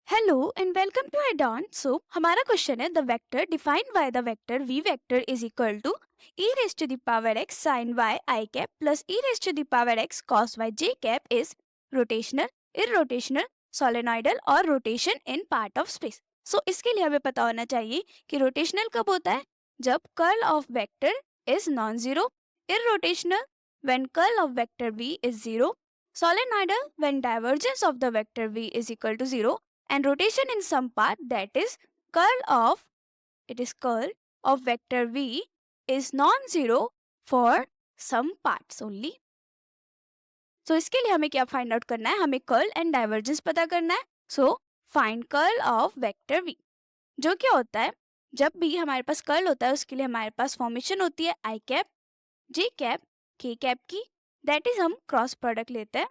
Hello and welcome to Add-on. So हमारा question है the vector defined by the vector v vector is equal to e raise to the power x sin y I cap plus e raise to the power x cos y j cap is rotational, irrotational, solenoidal और rotation in part of space. So इसके लिए हमें पता होना चाहिए कि rotational कब होता है जब curl of vector is non zero, irrotational when curl of vector v is zero, solenoidal when divergence of the vector v is equal to zero, and rotation in some path, that is curl of vector v is non-zero for some parts only. So इसके लिए हमें क्या find out करना है, हमें curl and divergence पता करना है. So find curl of vector v, जो क्या होता है जब भी हमारे पास कर्ल होता है उसके लिए हमारे पास फॉर्मेशन होती है आई कैप, जे कैप, के कैप की. दैट इज हम क्रॉस प्रोडक्ट लेते हैं.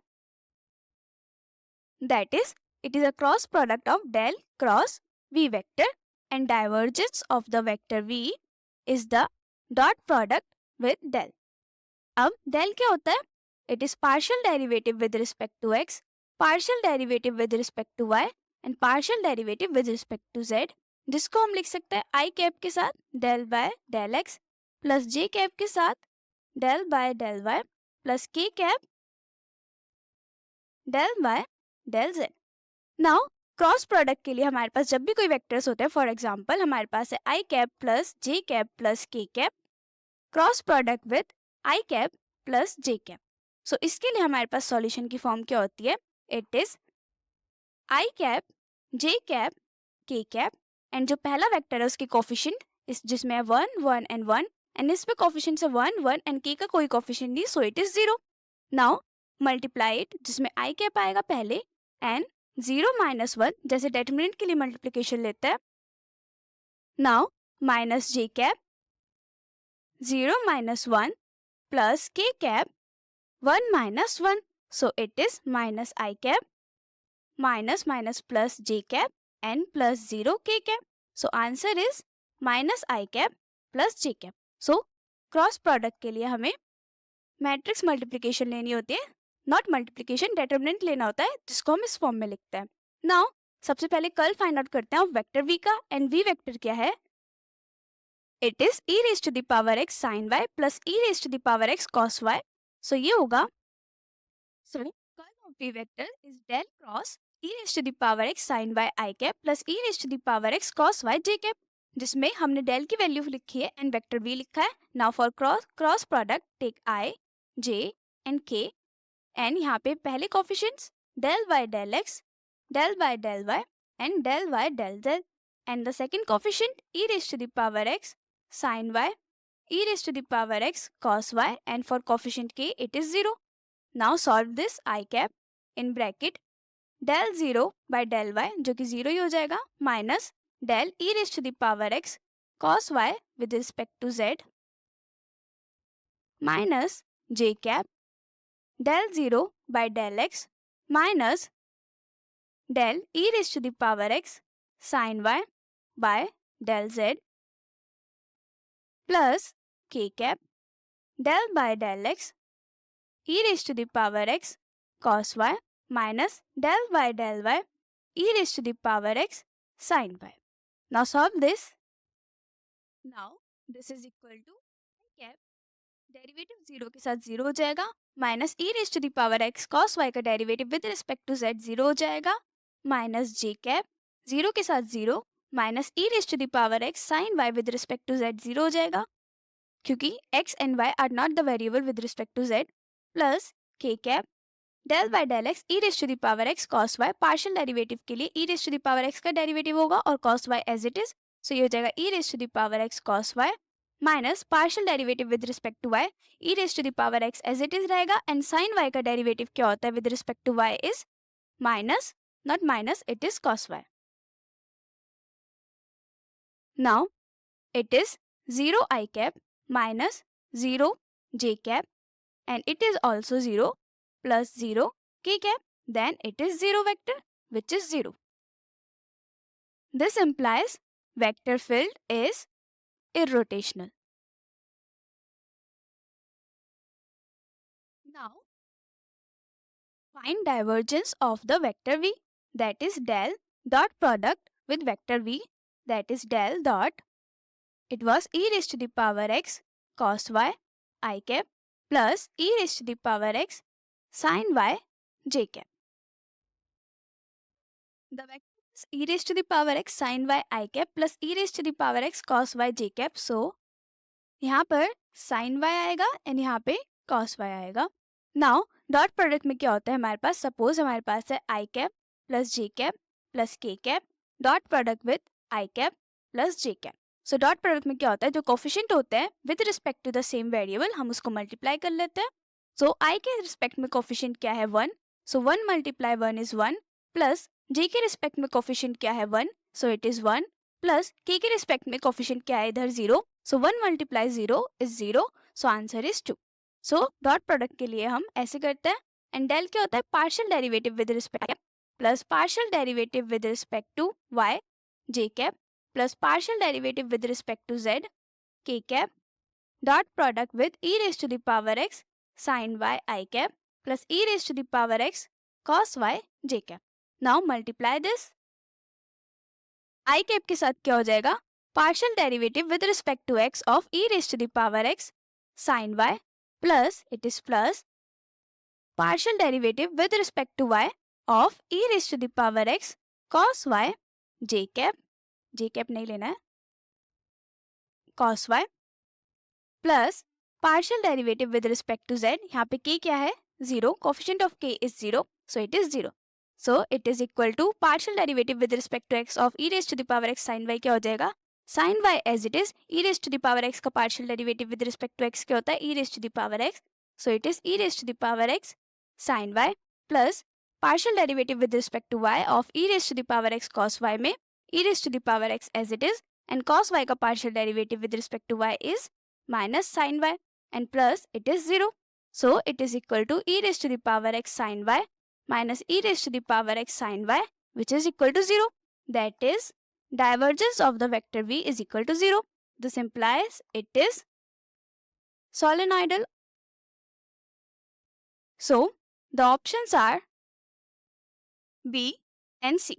That is, it is a cross product of del cross v vector, and divergence of the vector v is the dot product with del. अब del क्या होता है? It is partial derivative with respect to x, partial derivative with respect to y and partial derivative with respect to z, जिसको हम लिख सकते हैं i cap के साथ del by del x plus j cap के साथ del by del y plus k cap del by del z. Now cross product के लिए हमारे पास जब भी कोई वेक्टर्स होते हैं, फॉर एग्जांपल हमारे पास है आई कैप प्लस जे कैप प्लस के cap, cross product with I cap plus J cap. So इसके लिए हमारे पास सॉल्यूशन की फॉर्म क्या होती है? It is I cap, J cap, के कैप, एंड जो पहला वेक्टर है उसकी कोफिशिएंट इस जिसमें है 1 1 एंड 1, एंड इसमें कोफिशिएंट है 1 1 एंड के का कोई कोफिशिएंट नहीं, so it is 0. Now multiply it, जिसमें आई कैप आएगा पहले एंड 0 माइनस 1 जैसे डेटर्मिनेंट के लिए मल्टीप्लिकेशन लेते हैं. नाउ माइनस जे कैप 0 माइनस 1 प्लस के cap 1 minus 1, so it is minus I cap minus minus plus J cap and plus 0 के cap. So answer is minus I cap plus J cap. So cross product के लिए हमें matrix multiplication लेनी होती है, not multiplication, determinant लेना होता है जिसको हम इस फॉर्म में लिखते हैं. नाउ सबसे पहले कर्ल फाइंड आउट करते हैं वेक्टर v का, एंड v वेक्टर क्या है? It is e raise to the power x sin y plus e raise to the power x cos y. So ये होगा, so curl of v vector is del cross e raise to the power x sin y I cap plus e raise to the power x cos y j cap, जिसमें हमने del की value लिखी है and vector v लिखा है. Now for cross product take i, j and k, and यहाँ पे पहले coefficients del by del x, del by del y and del by del z, and the second coefficient e raised to the power x sin y, e raised to the power x cos y, and for coefficient k it is 0. Now solve this I cap in bracket del 0 by del y जो कि 0 ही हो जाएगा, minus del e raised to the power x cos y with respect to z minus j cap del 0 by del x minus del e raised to the power x sin y by del z plus k cap del by del x e raised to the power x cos y minus del by del y e raised to the power x sin y. Now solve this. Now this is equal to k cap, derivative 0 के साथ 0 हो जाएगा, minus e raise to the power x cos y का derivative with respect to z 0 हो जाएगा, minus जे cap 0 के साथ 0 minus e raise to the power x sin y with respect to z 0 हो जाएगा क्योंकि x and y are not the variable with respect to z, plus के cap del by del x e raise to the power x cos y, partial derivative के लिए e raise to the power x का derivative होगा और cos y as it is, so ये हो जाएगा ई raise to the power x cos y minus partial derivative with respect to y e raise to the power x as it is रहेगा, and sin y का derivative क्या होता है with respect to y is minus, not minus, it is cos y. Now it is 0 i cap minus 0 j cap and it is also 0 plus 0 k cap, then it is 0 vector which is 0. This implies vector field is irrotational. Now, find divergence of the vector v, that is del dot product with vector v, that is del dot, it was e raised to the power x cos y I cap plus e raised to the power x sin y j cap. The vector is e raised to the power x sin y I cap plus e raised to the power x cos y j cap. So यहाँ पर sin y आएगा and यहाँ पे cos y आएगा. Now dot product में क्या होता है हमारे पास, सपोज हमारे पास है आई कैप प्लस जे कैप प्लस के cap dot product with I cap plus J cap. So dot product में क्या होता है, जो कोफिशिएंट होते हैं with respect to the same variable हम उसको मल्टीप्लाई कर लेते हैं. सो आई के रिस्पेक्ट में कोफिशिएंट क्या है 1, सो 1 मल्टीप्लाई 1 इज 1 प्लस जे के रिस्पेक्ट में कोफिशिएंट क्या है 1, सो इट इज 1 प्लस के रिस्पेक्ट में कोफिशिएंट क्या है इधर 0, सो 1 multiply 0 is 0, so answer is 2. So dot product के लिए हम ऐसे करते हैं एंड डेल क्या होता है, partial derivative with respect plus partial derivative with respect to y j cap plus partial derivative with respect to z k cap dot product with e raise to the power x sin y I cap plus e raise to the power x cos y j cap. Now multiply this. I cap के साथ क्या हो जाएगा, partial derivative with respect to x of e raise to the power x sin y plus it is plus partial derivative with respect to y of e raised to the power x cos y j cap नहीं लेना है, cos y plus partial derivative with respect to z, यहाँ पे k क्या है 0, coefficient of k is 0, so it is 0. So it is equal to partial derivative with respect to x of e raised to the power x sin y क्या हो जाएगा, sin y as it is e raised to the power x का partial derivative with respect to x क्या होता है e raised to the power x, so it is e raised to the power x sin y plus partial derivative with respect to y of e raised to the power x cos y में e raised to the power x as it is and cos y का partial derivative with respect to y is minus sin y and plus it is 0. So it is equal to e raised to the power x sin y minus e raised to the power x sin y, which is equal to 0. That is divergence of the vector v is equal to 0. This implies it is solenoidal. So the options are B and C.